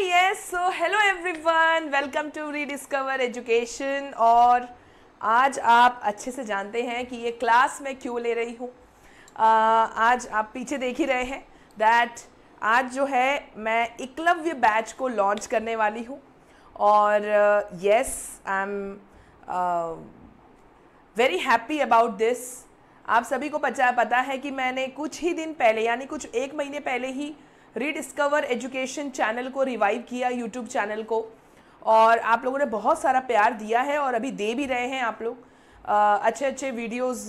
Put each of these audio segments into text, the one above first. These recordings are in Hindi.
So hello everyone, welcome to rediscover education. और आज आप अच्छे से जानते हैं कि ये क्लास मैं क्यों ले रही हूँ। आज आप पीछे देख ही रहे हैं दैट आज जो है मैं एकलव्य बैच को लॉन्च करने वाली हूँ। और yes, I am very happy about this. आप सभी को पता है कि मैंने कुछ ही दिन पहले यानी कुछ एक महीने पहले ही रीडिस्कवर एजुकेशन चैनल को रिवाइव किया, यूट्यूब चैनल को। और आप लोगों ने बहुत सारा प्यार दिया है और अभी दे भी रहे हैं आप लोग। अच्छे अच्छे वीडियोस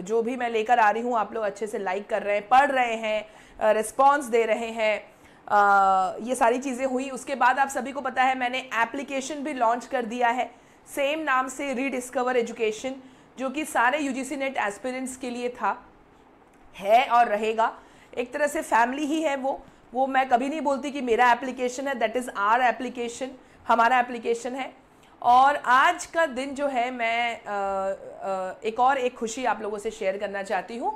जो भी मैं लेकर आ रही हूँ आप लोग अच्छे से लाइक कर रहे हैं, पढ़ रहे हैं, रिस्पॉन्स दे रहे हैं। ये सारी चीज़ें हुई। उसके बाद आप सभी को पता है मैंने एप्लीकेशन भी लॉन्च कर दिया है सेम नाम से, रीडिस्कवर एजुकेशन, जो कि सारे यूजीसी नेट एस्पिरेंट्स के लिए था, है और रहेगा। एक तरह से फैमिली ही है वो मैं कभी नहीं बोलती कि मेरा एप्लीकेशन है, दैट इज़ आवर एप्लीकेशन, हमारा एप्लीकेशन है। और आज का दिन जो है मैं एक खुशी आप लोगों से शेयर करना चाहती हूँ।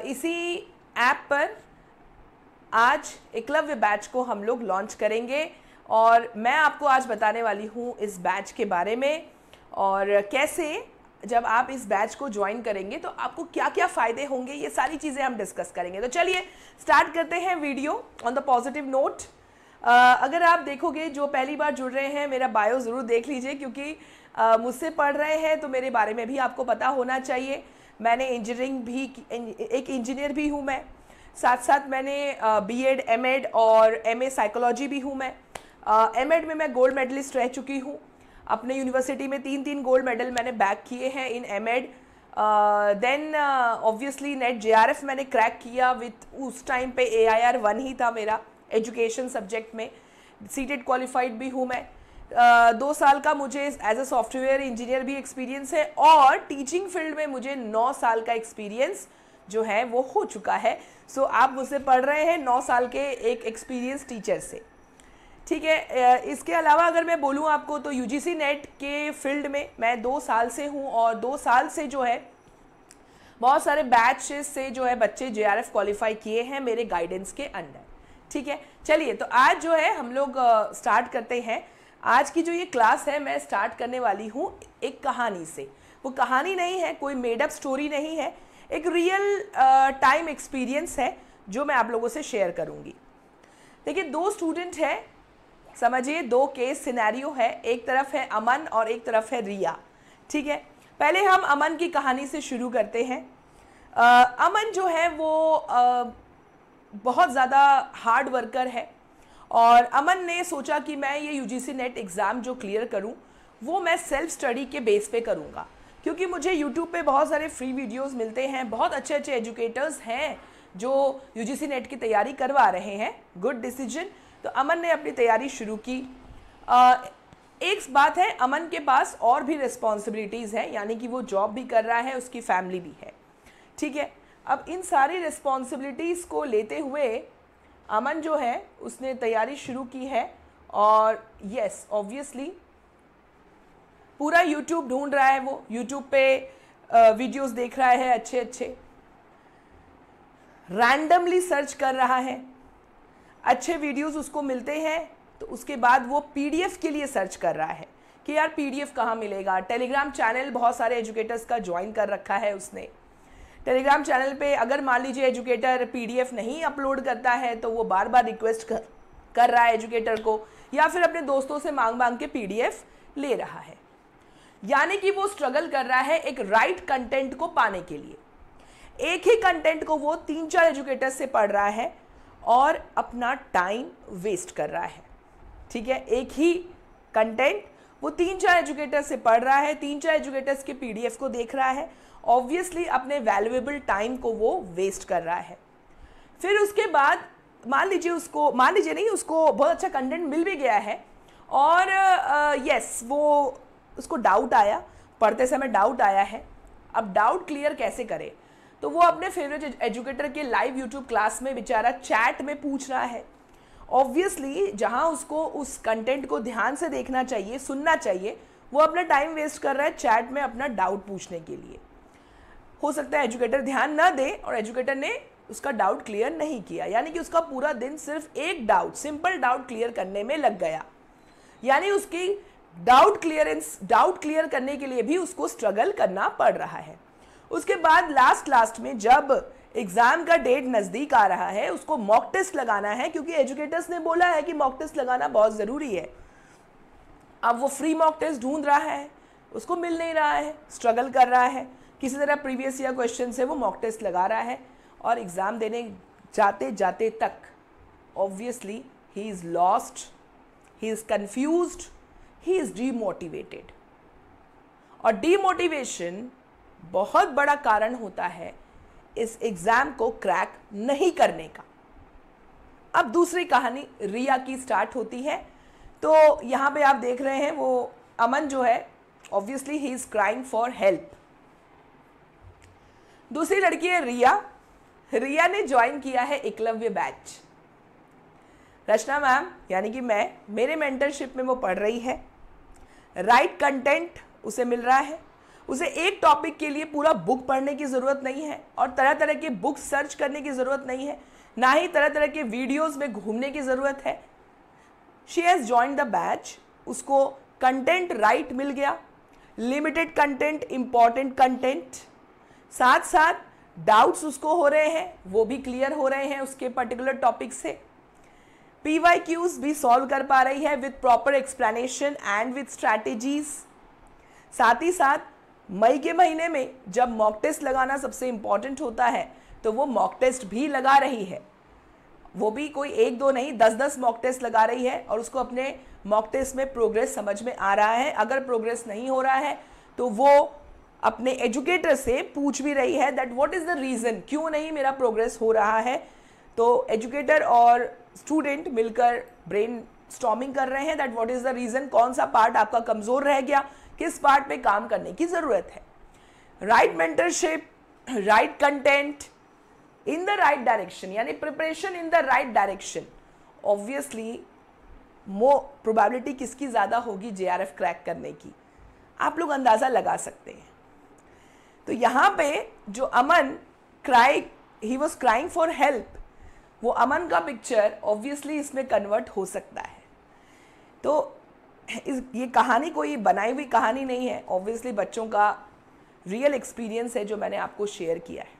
इसी ऐप पर आज एकलव्य बैच को हम लोग लॉन्च करेंगे और मैं आपको आज बताने वाली हूँ इस बैच के बारे में और कैसे जब आप इस बैच को ज्वाइन करेंगे तो आपको क्या क्या फ़ायदे होंगे, ये सारी चीज़ें हम डिस्कस करेंगे। तो चलिए स्टार्ट करते हैं video on the positive note. अगर आप देखोगे, जो पहली बार जुड़ रहे हैं, मेरा बायो ज़रूर देख लीजिए, क्योंकि मुझसे पढ़ रहे हैं तो मेरे बारे में भी आपको पता होना चाहिए। मैंने इंजीनियरिंग भी, एक इंजीनियर भी हूँ मैं, साथ साथ मैंने बीएड, एमएड और एमए साइकोलॉजी भी हूँ मैं। एमएड में मैं गोल्ड मेडलिस्ट रह चुकी हूँ। अपने यूनिवर्सिटी में 3 गोल्ड मेडल मैंने बैग किए हैं in MEd. Then obviously NET JRF मैंने क्रैक किया विथ, उस टाइम पे AIR 1 ही था मेरा एजुकेशन सब्जेक्ट में। सीटेड क्वालिफाइड भी हूँ मैं। 2 साल का मुझे एज अ सॉफ्टवेयर इंजीनियर भी एक्सपीरियंस है और टीचिंग फील्ड में मुझे 9 साल का एक्सपीरियंस जो है वो हो चुका है। सो आप मुझसे पढ़ रहे हैं 9 साल के एक एक्सपीरियंस टीचर से, ठीक है। इसके अलावा अगर मैं बोलूँ आपको तो यूजीसी नेट के फील्ड में मैं 2 साल से हूँ और 2 साल से जो है बहुत सारे बैचेस से जो है बच्चे जेआरएफ क्वालिफाई किए हैं मेरे गाइडेंस के अंडर, ठीक है। चलिए, तो आज जो है हम लोग स्टार्ट करते हैं। आज की जो ये क्लास है मैं स्टार्ट करने वाली हूँ एक कहानी से। वो कहानी नहीं है, कोई मेडअप स्टोरी नहीं है, एक रियल टाइम एक्सपीरियंस है जो मैं आप लोगों से शेयर करूँगी। देखिए, 2 स्टूडेंट हैं, समझिए 2 केस सिनेरियो है। एक तरफ है अमन और एक तरफ है रिया, ठीक है। पहले हम अमन की कहानी से शुरू करते हैं। अमन जो है वो बहुत ज़्यादा हार्ड वर्कर है और अमन ने सोचा कि मैं ये यूजीसी नेट एग्ज़ाम जो क्लियर करूं वो मैं सेल्फ स्टडी के बेस पे करूंगा, क्योंकि मुझे यूट्यूब पे बहुत सारे फ्री वीडियोस मिलते हैं, बहुत अच्छे अच्छे एजुकेटर्स हैं जो यूजीसी नेट की तैयारी करवा रहे हैं। Good decision. तो अमन ने अपनी तैयारी शुरू की। एक बात है, अमन के पास और भी रिस्पॉन्सिबिलिटीज़ हैं, यानी कि वो जॉब भी कर रहा है, उसकी फैमिली भी है, ठीक है। अब इन सारी रिस्पॉन्सिबिलिटीज़ को लेते हुए अमन जो है उसने तैयारी शुरू की है और यस, ऑब्वियसली पूरा यूट्यूब ढूंढ रहा है। वो यूट्यूब पे वीडियोस देख रहा है, अच्छे अच्छे रैंडमली सर्च कर रहा है, अच्छे वीडियोस उसको मिलते हैं तो उसके बाद वो पीडीएफ के लिए सर्च कर रहा है कि यार पीडीएफ कहाँ मिलेगा। टेलीग्राम चैनल बहुत सारे एजुकेटर्स का ज्वाइन कर रखा है उसने। टेलीग्राम चैनल पे अगर मान लीजिए एजुकेटर पीडीएफ नहीं अपलोड करता है तो वो बार बार रिक्वेस्ट कर रहा है एजुकेटर को, या फिर अपने दोस्तों से मांग के पीडीएफ ले रहा है। यानी कि वो स्ट्रगल कर रहा है एक राइट कंटेंट को पाने के लिए। एक ही कंटेंट को वो 3-4 एजुकेटर से पढ़ रहा है और अपना टाइम वेस्ट कर रहा है, ठीक है। एक ही कंटेंट वो 3-4 एजुकेटर से पढ़ रहा है, 3-4 एजुकेटर्स के पीडीएफ को देख रहा है, ऑब्वियसली अपने वैल्यूएबल टाइम को वो वेस्ट कर रहा है। फिर उसके बाद मान लीजिए उसको बहुत अच्छा कंटेंट मिल भी गया है और यस, वो उसको डाउट आया, पढ़ते समय डाउट आया है। अब डाउट क्लियर कैसे करे, तो वो अपने फेवरेट एजुकेटर के लाइव यूट्यूब क्लास में बेचारा चैट में पूछ रहा है। ऑब्वियसली जहाँ उसको उस कंटेंट को ध्यान से देखना चाहिए, सुनना चाहिए, वो अपना टाइम वेस्ट कर रहा है चैट में अपना डाउट पूछने के लिए। हो सकता है एजुकेटर ध्यान ना दे और एजुकेटर ने उसका डाउट क्लियर नहीं किया, यानी कि उसका पूरा दिन सिर्फ एक डाउट, सिंपल डाउट क्लियर करने में लग गया, यानी उसकी डाउट क्लियर करने के लिए भी उसको स्ट्रगल करना पड़ रहा है। उसके बाद लास्ट में जब एग्जाम का डेट नज़दीक आ रहा है, उसको मॉक टेस्ट लगाना है, क्योंकि एजुकेटर्स ने बोला है कि मॉक टेस्ट लगाना बहुत ज़रूरी है। अब वो फ्री मॉक टेस्ट ढूंढ रहा है, उसको मिल नहीं रहा है, स्ट्रगल कर रहा है, किसी तरह प्रीवियस ईयर क्वेश्चन से वो मॉक टेस्ट लगा रहा है, और एग्ज़ाम देने जाते जाते तक obviously he is lost, he is confused, he is demotivated. और डीमोटिवेशन बहुत बड़ा कारण होता है इस एग्ज़ाम को क्रैक नहीं करने का। अब दूसरी कहानी रिया की स्टार्ट होती है। तो यहाँ पे आप देख रहे हैं वो अमन जो है, obviously he is crying for help. दूसरी लड़की है रिया। रिया ने ज्वाइन किया है एकलव्य बैच। रचना मैम यानी कि मैं, मेरे मेंटरशिप में वो पढ़ रही है। राइट कंटेंट उसे मिल रहा है, उसे एक टॉपिक के लिए पूरा बुक पढ़ने की ज़रूरत नहीं है और तरह तरह के बुक सर्च करने की ज़रूरत नहीं है, ना ही तरह तरह के वीडियोस में घूमने की ज़रूरत है। She has join the batch, उसको कंटेंट राइट मिल गया, लिमिटेड कंटेंट, इम्पॉर्टेंट कंटेंट, साथ साथ डाउट्स उसको हो रहे हैं, वो भी क्लियर हो रहे हैं उसके पर्टिकुलर टॉपिक से। PYQs भी सॉल्व कर पा रही है with proper explanation and with strategies. साथ ही साथ मई के महीने में जब मॉक टेस्ट लगाना सबसे इम्पॉर्टेंट होता है, तो वो मॉक टेस्ट भी लगा रही है। वो भी कोई एक दो नहीं, 10-10 मॉक टेस्ट लगा रही है, और उसको अपने मॉक टेस्ट में प्रोग्रेस समझ में आ रहा है। अगर प्रोग्रेस नहीं हो रहा है तो वो अपने एजुकेटर से पूछ भी रही है that what is the reason, क्यों नहीं मेरा प्रोग्रेस हो रहा है। तो एजुकेटर और स्टूडेंट मिलकर ब्रेन स्टॉर्मिंग कर रहे हैं that what is the reason, कौन सा पार्ट आपका कमज़ोर रह गया, किस पार्ट पे काम करने की ज़रूरत है। Right mentorship, right content in the right direction, यानी preparation in the right direction. Obviously probability किसकी ज़्यादा होगी JRF क्रैक करने की, आप लोग अंदाज़ा लगा सकते हैं। तो यहाँ पे जो Aman he was crying for help, वो अमन का पिक्चर ऑब्वियसली इसमें कन्वर्ट हो सकता है। तो ये कहानी कोई बनाई हुई कहानी नहीं है, ऑब्वियसली बच्चों का रियल एक्सपीरियंस है जो मैंने आपको शेयर किया है।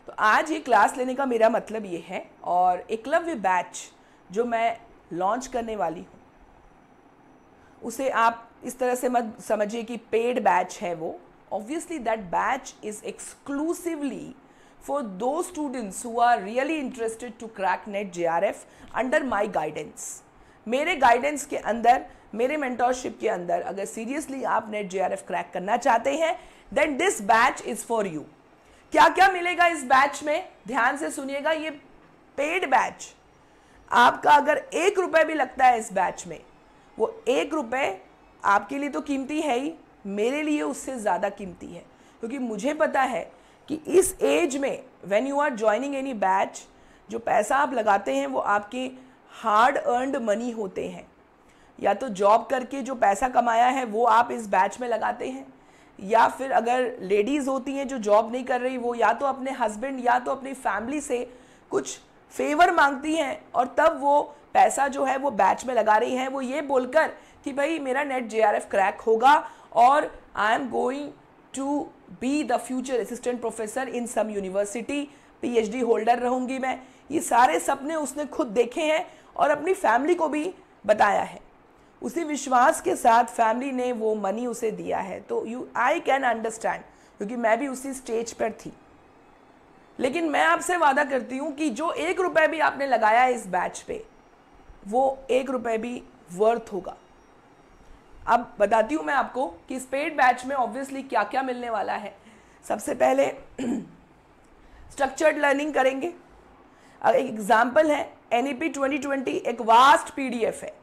तो आज ये क्लास लेने का मेरा मतलब ये है, और एकलव्य बैच जो मैं लॉन्च करने वाली हूँ उसे आप इस तरह से मत समझिए कि पेड बैच है वो। Obviously that batch is exclusively for those students who are really interested to crack NET JRF under my guidance। मेरे गाइडेंस के अंदर, मेरे मेंटरशिप के अंदर अगर सीरियसली आप NET JRF क्रैक करना चाहते हैं, then this batch is for you। क्या क्या मिलेगा इस बैच में, ध्यान से सुनिएगा। ये पेड बैच, आपका अगर 1 रुपये भी लगता है इस बैच में, वो 1 रुपये आपके लिए तो कीमती है ही, मेरे लिए उससे ज़्यादा कीमती है, क्योंकि मुझे पता है कि इस एज में when you are joining any batch, जो पैसा आप लगाते हैं वो आपके हार्ड अर्नड मनी होते हैं। या तो जॉब करके जो पैसा कमाया है वो आप इस बैच में लगाते हैं, या फिर अगर लेडीज़ होती हैं जो जॉब नहीं कर रही, वो या तो अपने हस्बैंड या तो अपनी फैमिली से कुछ फेवर मांगती हैं, और तब वो पैसा जो है वो बैच में लगा रही हैं, वो ये बोलकर कि भाई मेरा NET JRF क्रैक होगा और I am going to be the future assistant professor in some university, PhD holder रहूँगी मैं। ये सारे सपने उसने खुद देखे हैं और अपनी फैमिली को भी बताया है। उसी विश्वास के साथ फैमिली ने वो मनी उसे दिया है। तो आई कैन अंडरस्टैंड, क्योंकि मैं भी उसी स्टेज पर थी। लेकिन मैं आपसे वादा करती हूँ कि जो 1 रुपये भी आपने लगाया है इस बैच पे, वो 1 रुपये भी वर्थ होगा। अब बताती हूँ मैं आपको कि इस पेड बैच में ऑब्वियसली क्या क्या मिलने वाला है। सबसे पहले स्ट्रक्चर्ड लर्निंग करेंगे। एक एग्जाम्पल है NEP 2020, एक वास्ट PDF है,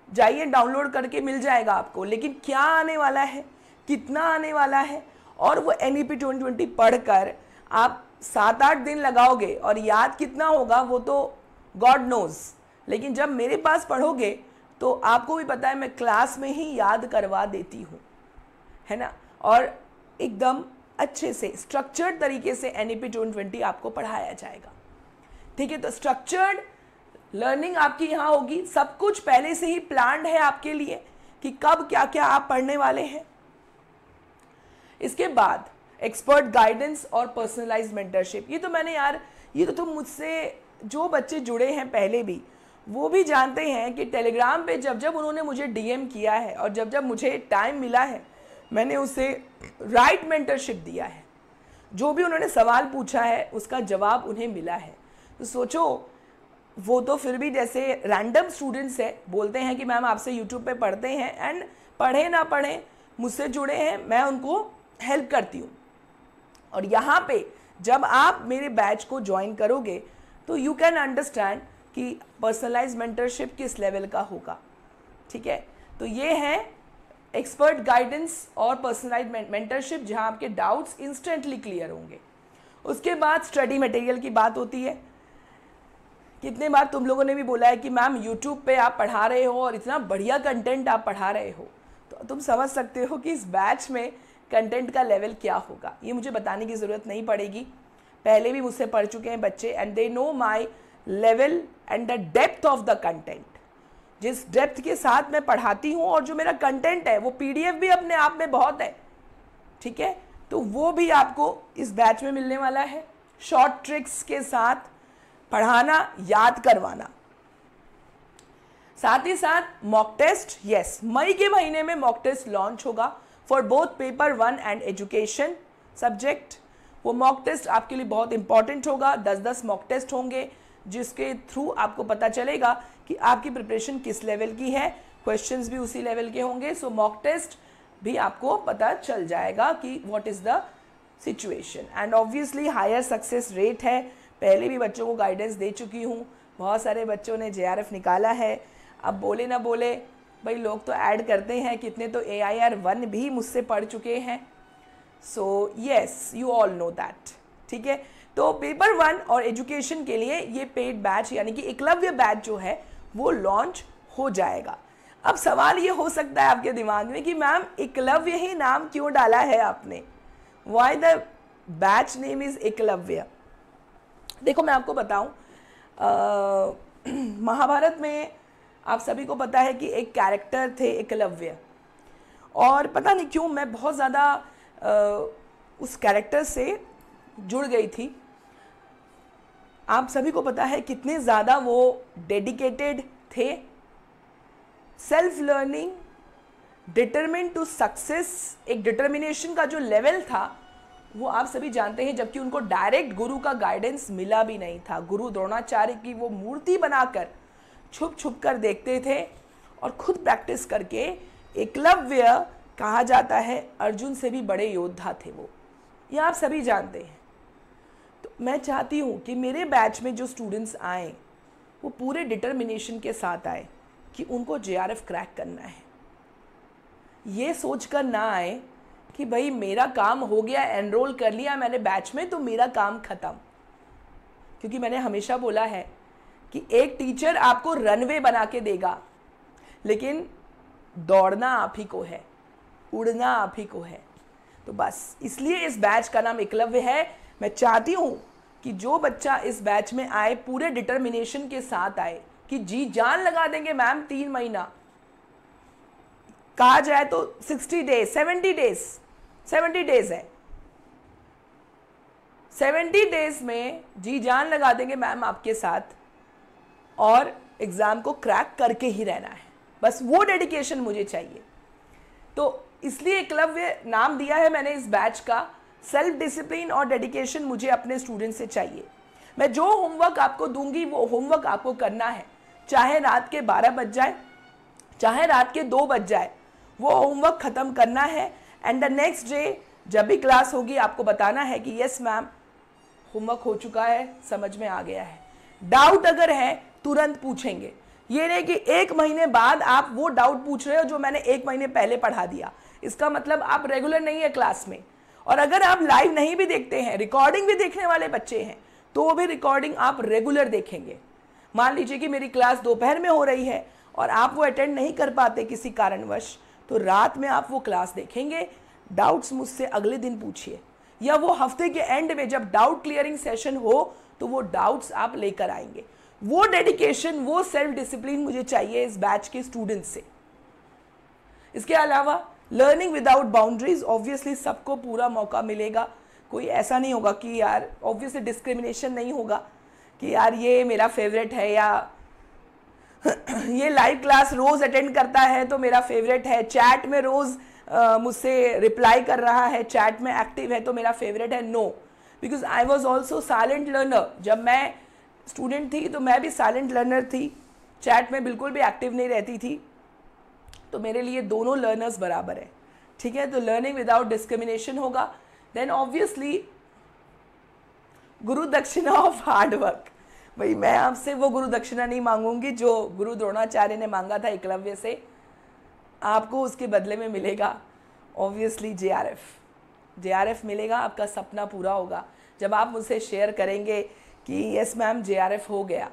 जाइए डाउनलोड करके मिल जाएगा आपको। लेकिन क्या आने वाला है, कितना आने वाला है, और वो NEP 2020 पढ़कर आप 7-8 दिन लगाओगे और याद कितना होगा वो तो गॉड नोज। लेकिन जब मेरे पास पढ़ोगे तो आपको भी पता है मैं क्लास में ही याद करवा देती हूँ, है ना। और एकदम अच्छे से स्ट्रक्चर्ड तरीके से NEP 2020 आपको पढ़ाया जाएगा। ठीक है, तो स्ट्रक्चर्ड लर्निंग आपकी यहाँ होगी, सब कुछ पहले से ही प्लान्ड है आपके लिए कि कब क्या क्या आप पढ़ने वाले हैं। इसके बाद एक्सपर्ट गाइडेंस और पर्सनलाइज्ड मेंटरशिप। ये तो मैंने यार, ये तो तुम मुझसे जो बच्चे जुड़े हैं पहले भी, वो भी जानते हैं कि टेलीग्राम पे जब जब उन्होंने मुझे DM किया है और जब जब मुझे टाइम मिला है, मैंने उसे राइट मेंटरशिप दिया है। जो भी उन्होंने सवाल पूछा है उसका जवाब उन्हें मिला है। तो सोचो, वो तो फिर भी जैसे रैंडम स्टूडेंट्स है, बोलते हैं कि मैम आपसे यूट्यूब पे पढ़ते हैं, एंड पढ़े ना पढ़े मुझसे जुड़े हैं, मैं उनको हेल्प करती हूँ। और यहाँ पे जब आप मेरे बैच को ज्वाइन करोगे तो यू कैन अंडरस्टैंड कि पर्सनलाइज मेंटरशिप किस लेवल का होगा। ठीक है, तो ये है एक्सपर्ट गाइडेंस और पर्सनलाइज मेंटरशिप, जहाँ आपके डाउट्स इंस्टेंटली क्लियर होंगे। उसके बाद स्टडी मटेरियल की बात होती है। कितने बार तुम लोगों ने भी बोला है कि मैम यूट्यूब पे आप पढ़ा रहे हो और इतना बढ़िया कंटेंट आप पढ़ा रहे हो, तो तुम समझ सकते हो कि इस बैच में कंटेंट का लेवल क्या होगा। ये मुझे बताने की ज़रूरत नहीं पड़ेगी, पहले भी मुझसे पढ़ चुके हैं बच्चे, and they know my level and the depth of the content. जिस डेप्थ के साथ मैं पढ़ाती हूँ और जो मेरा कंटेंट है वो PDF भी अपने आप में बहुत है। ठीक है, तो वो भी आपको इस बैच में मिलने वाला है। शॉर्ट ट्रिक्स के साथ पढ़ाना, याद करवाना, साथ ही साथ मॉक टेस्ट। यस, मई के महीने में मॉक टेस्ट लॉन्च होगा for both paper 1 and education subject. वो मॉक टेस्ट आपके लिए बहुत इंपॉर्टेंट होगा। 10-10 मॉक टेस्ट होंगे जिसके थ्रू आपको पता चलेगा कि आपकी प्रिपरेशन किस लेवल की है। क्वेश्चंस भी उसी लेवल के होंगे, सो मॉक टेस्ट भी आपको पता चल जाएगा कि what is the situation. And obviously higher success rate है, पहले भी बच्चों को गाइडेंस दे चुकी हूँ, बहुत सारे बच्चों ने JRF निकाला है। अब बोले ना बोले भाई, लोग तो ऐड करते हैं, कितने तो AIR 1 भी मुझसे पढ़ चुके हैं। So yes, you all know that. ठीक है, तो पेपर 1 और एजुकेशन के लिए ये पेड बैच यानी कि एकलव्य बैच जो है वो लॉन्च हो जाएगा। अब सवाल ये हो सकता है आपके दिमाग में कि मैम एकलव्य ही नाम क्यों डाला है आपने, why the batch name is Eklavya. देखो मैं आपको बताऊं, महाभारत में आप सभी को पता है कि एक कैरेक्टर थे एकलव्य, और पता नहीं क्यों मैं बहुत ज़्यादा उस कैरेक्टर से जुड़ गई थी। आप सभी को पता है कितने ज़्यादा वो डेडिकेटेड थे, self learning, determine to success, एक डिटर्मिनेशन का जो लेवल था वो आप सभी जानते हैं। जबकि उनको डायरेक्ट गुरु का गाइडेंस मिला भी नहीं था, गुरु द्रोणाचार्य की वो मूर्ति बनाकर छुप छुप कर देखते थे और खुद प्रैक्टिस करके एकलव्य कहा जाता है अर्जुन से भी बड़े योद्धा थे वो, ये आप सभी जानते हैं। तो मैं चाहती हूँ कि मेरे बैच में जो स्टूडेंट्स आए वो पूरे डिटर्मिनेशन के साथ आए कि उनको JRF क्रैक करना है। ये सोचकर ना आए कि भाई मेरा काम हो गया, एनरोल कर लिया मैंने बैच में तो मेरा काम ख़त्म। क्योंकि मैंने हमेशा बोला है कि एक टीचर आपको रनवे बना के देगा, लेकिन दौड़ना आप ही को है, उड़ना आप ही को है। तो बस इसलिए इस बैच का नाम एकलव्य है। मैं चाहती हूँ कि जो बच्चा इस बैच में आए पूरे डिटर्मिनेशन के साथ आए कि जी जान लगा देंगे मैम 3 महीना, कहा जाए तो 60 डेज 70 डेज है, 70 डेज में जी जान लगा देंगे मैम आपके साथ, और एग्ज़ाम को क्रैक करके ही रहना है। बस वो डेडिकेशन मुझे चाहिए। तो इसलिए एकलव्य नाम दिया है मैंने इस बैच का। सेल्फ डिसिप्लिन और डेडिकेशन मुझे अपने स्टूडेंट से चाहिए। मैं जो होमवर्क आपको दूंगी वो होमवर्क आपको करना है, चाहे रात के 12 बज जाए, चाहे रात के 2 बज जाए, वो होमवर्क ख़त्म करना है। एंड द नेक्स्ट डे जब भी क्लास होगी आपको बताना है कि यस मैम होमवर्क हो चुका है, समझ में आ गया है। डाउट अगर है तुरंत पूछेंगे, ये नहीं कि 1 महीने बाद आप वो डाउट पूछ रहे हो जो मैंने 1 महीने पहले पढ़ा दिया। इसका मतलब आप रेगुलर नहीं है क्लास में। और अगर आप लाइव नहीं भी देखते हैं, रिकॉर्डिंग भी देखने वाले बच्चे हैं, तो वो भी रिकॉर्डिंग आप रेगुलर देखेंगे। मान लीजिए कि मेरी क्लास दोपहर में हो रही है और आप वो अटेंड नहीं कर पाते किसी कारणवश, तो रात में आप वो क्लास देखेंगे। डाउट्स मुझसे अगले दिन पूछिए, या वो हफ्ते के एंड में जब डाउट क्लियरिंग सेशन हो तो वो डाउट्स आप लेकर आएंगे। वो डेडिकेशन, वो सेल्फ डिसिप्लिन मुझे चाहिए इस बैच के स्टूडेंट्स से। इसके अलावा लर्निंग विदाउट बाउंड्रीज, ऑब्वियसली सबको पूरा मौका मिलेगा। कोई ऐसा नहीं होगा कि यार, ऑब्वियसली डिस्क्रिमिनेशन नहीं होगा कि यार ये मेरा फेवरेट है या ये लाइव क्लास रोज अटेंड करता है तो मेरा फेवरेट है, चैट में रोज मुझसे रिप्लाई कर रहा है, चैट में एक्टिव है तो मेरा फेवरेट है। No, because I was also silent learner. जब मैं स्टूडेंट थी तो मैं भी साइलेंट लर्नर थी, चैट में बिल्कुल भी एक्टिव नहीं रहती थी। तो मेरे लिए दोनों लर्नर्स बराबर है, ठीक है। तो लर्निंग विदाउट डिस्क्रिमिनेशन होगा। देन ऑब्वियसली गुरु दक्षिणा ऑफ हार्ड वर्क। भाई मैं आपसे वो गुरु दक्षिणा नहीं मांगूंगी जो गुरु द्रोणाचार्य ने मांगा था एकलव्य से। आपको उसके बदले में मिलेगा ऑब्वियसली जेआरएफ मिलेगा। आपका सपना पूरा होगा जब आप मुझसे शेयर करेंगे कि यस मैम जेआरएफ हो गया,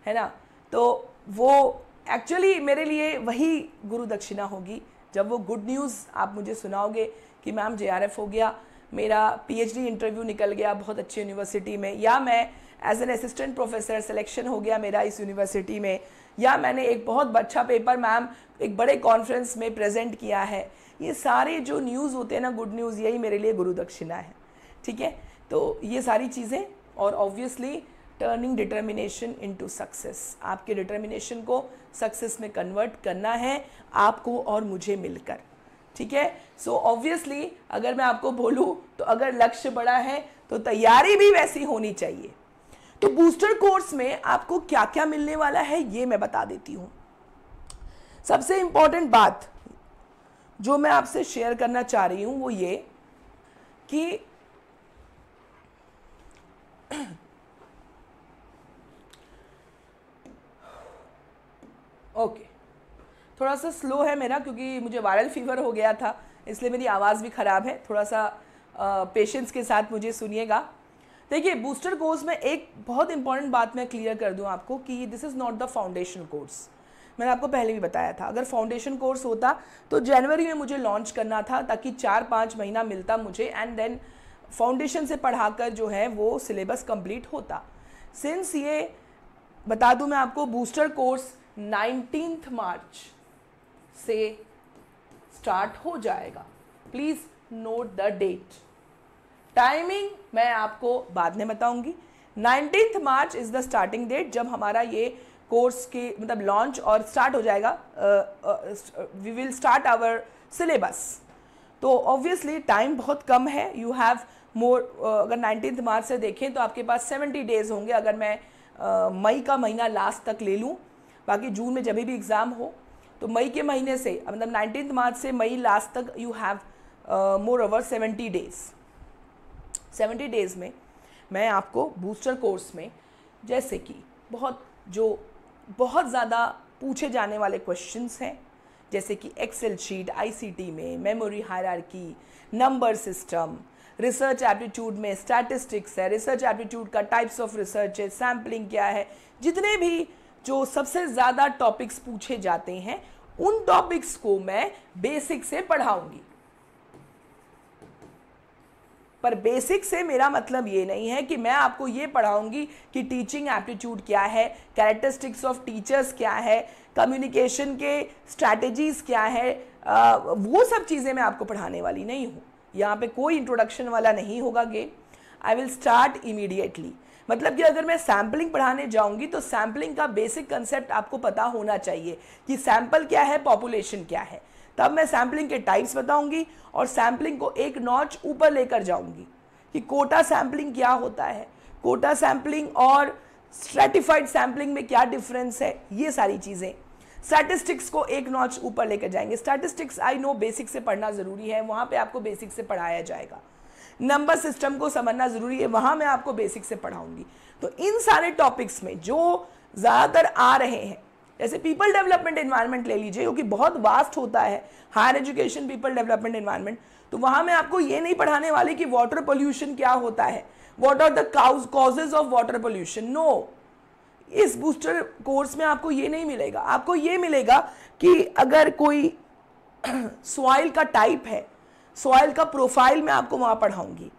है ना। तो वो एक्चुअली मेरे लिए वही गुरु दक्षिणा होगी जब वो गुड न्यूज़ आप मुझे सुनाओगे कि मैम जेआरएफ हो गया, मेरा पीएचडी इंटरव्यू निकल गया बहुत अच्छी यूनिवर्सिटी में, या मैं as an assistant professor selection हो गया मेरा इस यूनिवर्सिटी में, या मैंने एक बहुत अच्छा पेपर मैम एक बड़े कॉन्फ्रेंस में प्रेजेंट किया है। ये सारे जो न्यूज़ होते हैं ना, गुड न्यूज़, यही मेरे लिए गुरु दक्षिणा है, ठीक है। तो ये सारी चीज़ें, और obviously turning determination into success. आपके डिटर्मिनेशन को सक्सेस में कन्वर्ट करना है आपको और मुझे मिलकर, ठीक है। सो ऑब्वियसली अगर मैं आपको बोलूँ तो अगर लक्ष्य बड़ा है तो तैयारी भी वैसी होनी चाहिए। तो बूस्टर कोर्स में आपको क्या क्या मिलने वाला है ये मैं बता देती हूँ। सबसे इंपॉर्टेंट बात जो मैं आपसे शेयर करना चाह रही हूँ वो ये कि ओके, थोड़ा सा स्लो है मेरा क्योंकि मुझे वायरल फीवर हो गया था, इसलिए मेरी आवाज़ भी ख़राब है। थोड़ा सा पेशेंस के साथ मुझे सुनिएगा। देखिए, बूस्टर कोर्स में एक बहुत इंपॉर्टेंट बात मैं क्लियर कर दूं आपको कि this is not the foundation course. मैंने आपको पहले भी बताया था, अगर फाउंडेशन कोर्स होता तो जनवरी में मुझे लॉन्च करना था ताकि 4-5 महीना मिलता मुझे, एंड देन फाउंडेशन से पढ़ाकर जो है वो सिलेबस कंप्लीट होता। सिंस ये बता दूं मैं आपको, बूस्टर कोर्स 19 मार्च से स्टार्ट हो जाएगा। Please note the date. Timing मैं आपको बाद में बताऊंगी। 19 March is the starting date जब हमारा ये कोर्स के मतलब लॉन्च और स्टार्ट हो जाएगा। We will start our syllabus. तो ऑब्वियसली टाइम बहुत कम है। यू हैव मोर, अगर 19 मार्च से देखें तो आपके पास 70 डेज़ होंगे अगर मैं मई का महीना लास्ट तक ले लूँ। बाकी जून में जब भी एग्ज़ाम हो तो मई के महीने से मतलब 19 मार्च से मई लास्ट तक you have more over 70 days. 70 days में मैं आपको बूस्टर कोर्स में जैसे कि बहुत ज़्यादा पूछे जाने वाले क्वेश्चंस हैं, जैसे कि एक्सेल शीट, आईसीटी में memory hierarchy, number system, research aptitude में स्टैटिस्टिक्स है, रिसर्च एप्टीट्यूड का टाइप्स ऑफ रिसर्च है, सैम्पलिंग क्या है, जितने भी जो सबसे ज़्यादा टॉपिक्स पूछे जाते हैं उन टॉपिक्स को मैं बेसिक से पढ़ाऊंगी। पर बेसिक से मेरा मतलब ये नहीं है कि मैं आपको ये पढ़ाऊंगी कि टीचिंग एप्टीट्यूड क्या है, कैरेक्टरिस्टिक्स ऑफ टीचर्स क्या है, कम्युनिकेशन के स्ट्रैटेजीज क्या है, वो सब चीज़ें मैं आपको पढ़ाने वाली नहीं हूँ। यहाँ पे कोई इंट्रोडक्शन वाला नहीं होगा game. I will start immediately. मतलब कि अगर मैं सैम्पलिंग पढ़ाने जाऊंगी तो सैम्पलिंग का बेसिक कंसेप्ट आपको पता होना चाहिए कि सैम्पल क्या है, पॉपुलेशन क्या है। तब मैं सैम्पलिंग के टाइप्स बताऊंगी और सैम्पलिंग को एक नॉच ऊपर लेकर जाऊंगी कि कोटा सैम्पलिंग क्या होता है, कोटा सैम्पलिंग और स्ट्रैटिफाइड सैम्पलिंग में क्या डिफरेंस है, ये सारी चीज़ें। स्टैटिस्टिक्स को एक नॉच ऊपर लेकर जाएंगे। स्टैटिस्टिक्स आई नो बेसिक से पढ़ना ज़रूरी है, वहाँ पे आपको बेसिक से पढ़ाया जाएगा। नंबर सिस्टम को समझना ज़रूरी है, वहाँ मैं आपको बेसिक से पढ़ाऊंगी। तो इन सारे टॉपिक्स में जो ज़्यादातर आ रहे हैं, जैसे पीपल डेवलपमेंट एनवायरनमेंट ले लीजिए, क्योंकि बहुत वास्ट होता है higher education people development environment, तो वहाँ मैं आपको ये नहीं पढ़ाने वाली कि वाटर पोल्यूशन क्या होता है, what are the causes of water pollution. No, इस बूस्टर कोर्स में आपको ये नहीं मिलेगा। आपको ये मिलेगा कि अगर कोई सॉइल का टाइप है, सॉइल का प्रोफाइल मैं आपको वहाँ पढ़ाऊँगी।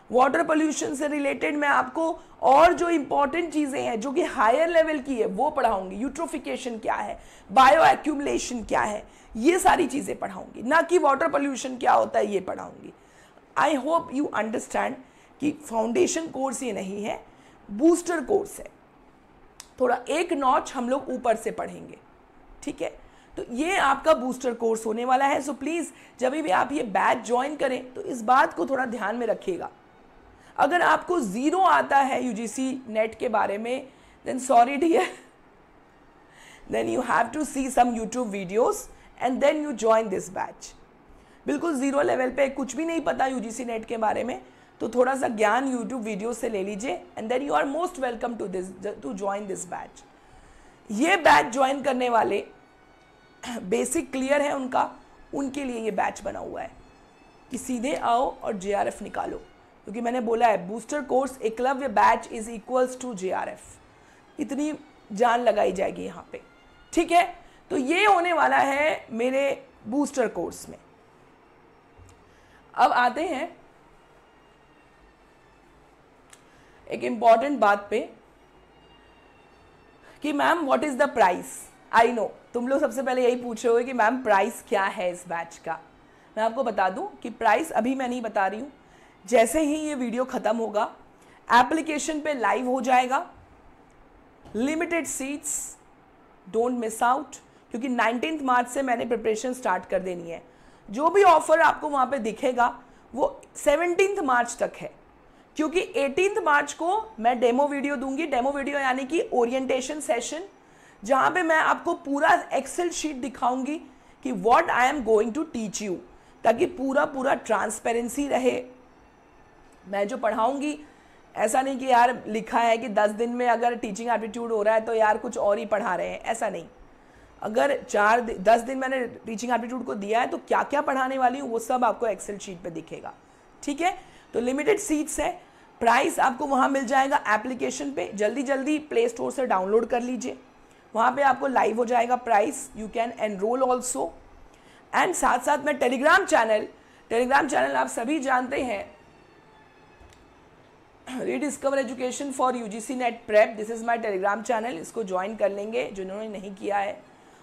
वाटर पोल्यूशन से रिलेटेड मैं आपको और जो इंपॉर्टेंट चीज़ें हैं जो कि हायर लेवल की है वो पढ़ाऊंगी। यूट्रोफिकेशन क्या है, बायो एक्यूमुलेशन क्या है, ये सारी चीज़ें पढ़ाऊंगी, ना कि वाटर पोल्यूशन क्या होता है ये पढ़ाऊंगी। आई होप यू अंडरस्टैंड कि फाउंडेशन कोर्स ये नहीं है, बूस्टर कोर्स है, थोड़ा एक नॉच हम लोग ऊपर से पढ़ेंगे, ठीक है। तो ये आपका बूस्टर कोर्स होने वाला है। सो प्लीज़ जब भी आप ये बैच ज्वाइन करें तो इस बात को थोड़ा ध्यान में रखिएगा। अगर आपको ज़ीरो आता है यूजीसी नेट के बारे में, then sorry dear, then you have to see some YouTube videos and then you join this batch. बिल्कुल ज़ीरो लेवल पे कुछ भी नहीं पता यूजीसी नेट के बारे में, तो थोड़ा सा ज्ञान यूट्यूब वीडियो से ले लीजिए and then you are most welcome to join this batch. ये बैच ज्वाइन करने वाले बेसिक क्लियर है उनका, उनके लिए ये बैच बना हुआ है कि सीधे आओ और जेआरएफ निकालो, क्योंकि मैंने बोला है booster course Eklavya batch is equals to JRF, इतनी जान लगाई जाएगी यहाँ पे, ठीक है। तो ये होने वाला है मेरे बूस्टर कोर्स में। अब आते हैं एक इम्पॉर्टेंट बात पे कि ma'am what is the price. I know तुम लोग सबसे पहले यही पूछ रहे हो कि मैम प्राइस क्या है इस बैच का। मैं आपको बता दूं कि प्राइस अभी मैं नहीं बता रही हूँ, जैसे ही ये वीडियो ख़त्म होगा एप्लीकेशन पे लाइव हो जाएगा। Limited seats, don't miss out, क्योंकि 19 मार्च से मैंने प्रिपरेशन स्टार्ट कर देनी है। जो भी ऑफर आपको वहाँ पे दिखेगा वो 17 मार्च तक है, क्योंकि 18 मार्च को मैं डेमो वीडियो दूंगी। डेमो वीडियो यानी कि ओरिएंटेशन सेशन, जहाँ पे मैं आपको पूरा एक्सेल शीट दिखाऊंगी कि what I am going to teach you, ताकि पूरा ट्रांसपेरेंसी रहे। मैं जो पढ़ाऊंगी ऐसा नहीं कि यार लिखा है कि 10 दिन में अगर टीचिंग एप्टीट्यूड हो रहा है तो यार कुछ और ही पढ़ा रहे हैं, ऐसा नहीं। अगर 10 दिन मैंने टीचिंग एप्टीट्यूड को दिया है तो क्या क्या पढ़ाने वाली हूँ वो सब आपको एक्सेल शीट पे दिखेगा, ठीक है। तो लिमिटेड सीट्स है, प्राइस आपको वहाँ मिल जाएगा एप्लीकेशन पे। जल्दी प्ले स्टोर से डाउनलोड कर लीजिए, वहाँ पे आपको लाइव हो जाएगा price. You can enrol also. And साथ साथ में टेलीग्राम चैनल आप सभी जानते हैं, rediscover education for UGC net prep, this is my Telegram channel. इसको ज्वाइन कर लेंगे जिन्होंने नहीं किया है,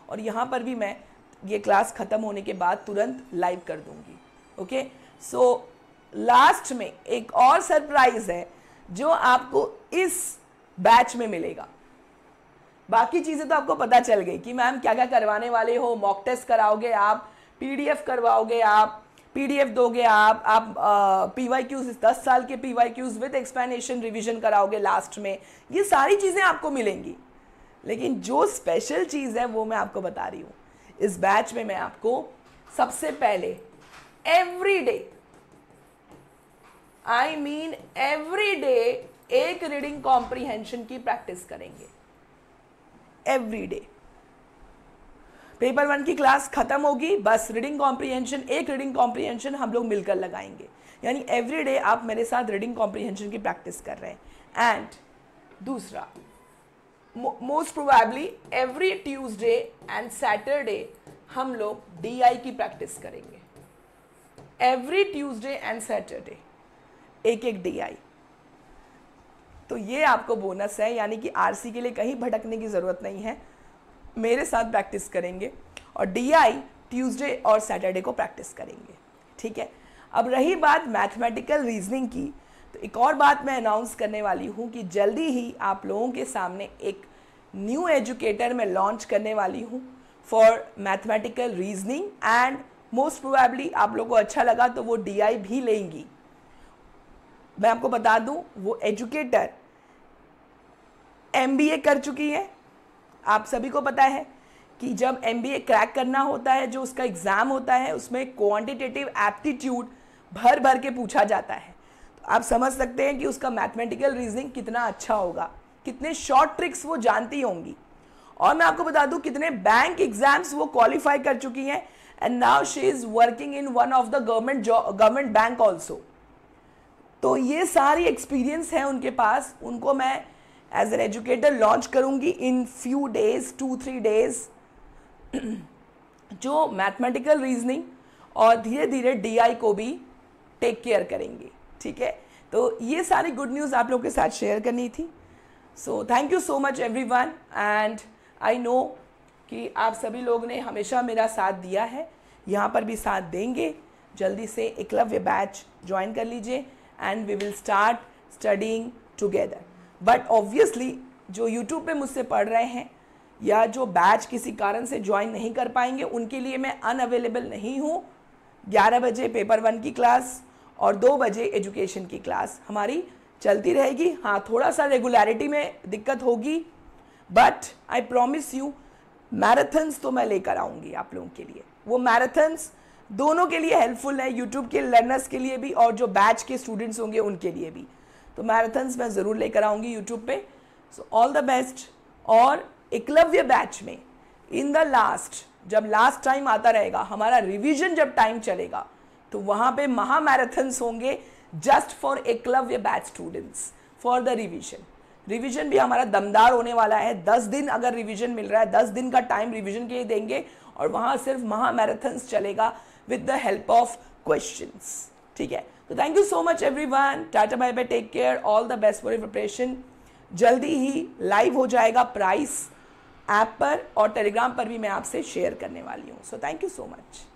और यहाँ पर भी मैं ये क्लास ख़त्म होने के बाद तुरंत लाइव कर दूँगी, ओके। सो लास्ट में एक और सरप्राइज है जो आपको इस बैच में मिलेगा। बाकी चीज़ें तो आपको पता चल गई कि मैम क्या क्या करवाने वाले हो। मॉक टेस्ट कराओगे आप, पीडीएफ करवाओगे आप, पीडीएफ दोगे आप पीवाईक्यूज 10 साल के पीवाईक्यूज विद एक्सप्लेनेशन रिवीजन कराओगे लास्ट में। ये सारी चीज़ें आपको मिलेंगी, लेकिन जो स्पेशल चीज़ है वो मैं आपको बता रही हूँ। इस बैच में मैं आपको सबसे पहले एवरीडे, आई मीन एवरीडे, एक रीडिंग कॉम्प्रीहेंशन की प्रैक्टिस करेंगे एवरीडे। पेपर 1 की क्लास खत्म होगी, बस रीडिंग कॉम्प्रीहेंशन, एक रीडिंग कॉम्प्रीहेंशन हम लोग मिलकर लगाएंगे। यानी एवरीडे आप मेरे साथ रीडिंग कॉम्प्रीहेंशन की प्रैक्टिस कर रहे हैं। एंड दूसरा, most probably every Tuesday and Saturday हम लोग डीआई की प्रैक्टिस करेंगे। एवरी ट्यूसडे एंड सैटरडे एक डीआई। तो ये आपको बोनस है, यानी कि आरसी के लिए कहीं भटकने की ज़रूरत नहीं है, मेरे साथ प्रैक्टिस करेंगे और डीआई ट्यूसडे और सैटरडे को प्रैक्टिस करेंगे, ठीक है। अब रही बात मैथमेटिकल रीजनिंग की, तो एक और बात मैं अनाउंस करने वाली हूँ कि जल्दी ही आप लोगों के सामने एक न्यू एजुकेटर मैं लॉन्च करने वाली हूँ for mathematical reasoning. And most probably आप लोगों को अच्छा लगा तो वो डीआई भी लेंगी। मैं आपको बता दूं, वो एजुकेटर एमबीए कर चुकी है। आप सभी को पता है कि जब एमबीए क्रैक करना होता है, जो उसका एग्ज़ाम होता है, उसमें क्वांटिटेटिव एप्टीट्यूड भर के पूछा जाता है। तो आप समझ सकते हैं कि उसका मैथमेटिकल रीजनिंग कितना अच्छा होगा, कितने शॉर्ट ट्रिक्स वो जानती होंगी। और मैं आपको बता दूं कितने बैंक एग्जाम्स वो क्वालिफाई कर चुकी हैं। And now she is working in one of the government bank also. तो ये सारी एक्सपीरियंस है उनके पास, उनको मैं एज एन एजुकेटर लॉन्च करूंगी इन फ्यू डेज, 2-3 डेज, जो मैथमेटिकल रीजनिंग और धीरे धीरे डीआई को भी टेक केयर करेंगे, ठीक है। तो ये सारी गुड न्यूज़ आप लोगों के साथ शेयर करनी थी। So thank you so much everyone, and I know कि आप सभी लोग ने हमेशा मेरा साथ दिया है, यहाँ पर भी साथ देंगे। जल्दी से एकलव्य बैच ज्वाइन कर लीजिए and we will start studying together. But obviously जो यूट्यूब पे मुझसे पढ़ रहे हैं या जो बैच किसी कारण से ज्वाइन नहीं कर पाएंगे, उनके लिए मैं अनअवेलेबल नहीं हूँ। 11 बजे पेपर 1 की क्लास और 2 बजे एजुकेशन की क्लास हमारी चलती रहेगी। हाँ, थोड़ा सा रेगुलरिटी में दिक्कत होगी, but I promise you marathons तो मैं लेकर आऊँगी आप लोगों के लिए। वो मैराथन्स दोनों के लिए हेल्पफुल है, यूट्यूब के लर्नर्स के लिए भी और जो बैच के स्टूडेंट्स होंगे उनके लिए भी। तो मैराथन्स मैं ज़रूर लेकर आऊँगी यूट्यूब पे। So all the best. और एकलव्य बैच में इन द लास्ट, जब लास्ट टाइम आता रहेगा हमारा रिवीजन, जब टाइम चलेगा तो वहाँ पे महा मैराथन्स होंगे just for Eklavya batch students for the revision. Revision भी हमारा दमदार होने वाला है। 10 दिन अगर रिवीजन मिल रहा है, 10 दिन का टाइम रिवीजन के लिए देंगे और वहाँ सिर्फ महा मैराथन्स चलेगा with the help of questions. ठीक है, तो thank you so much everyone. Tata bye bye, take care, all the best for your preparation. जल्दी ही लाइव हो जाएगा प्राइस ऐप पर और टेलीग्राम पर भी मैं आपसे शेयर करने वाली हूँ। So thank you so much.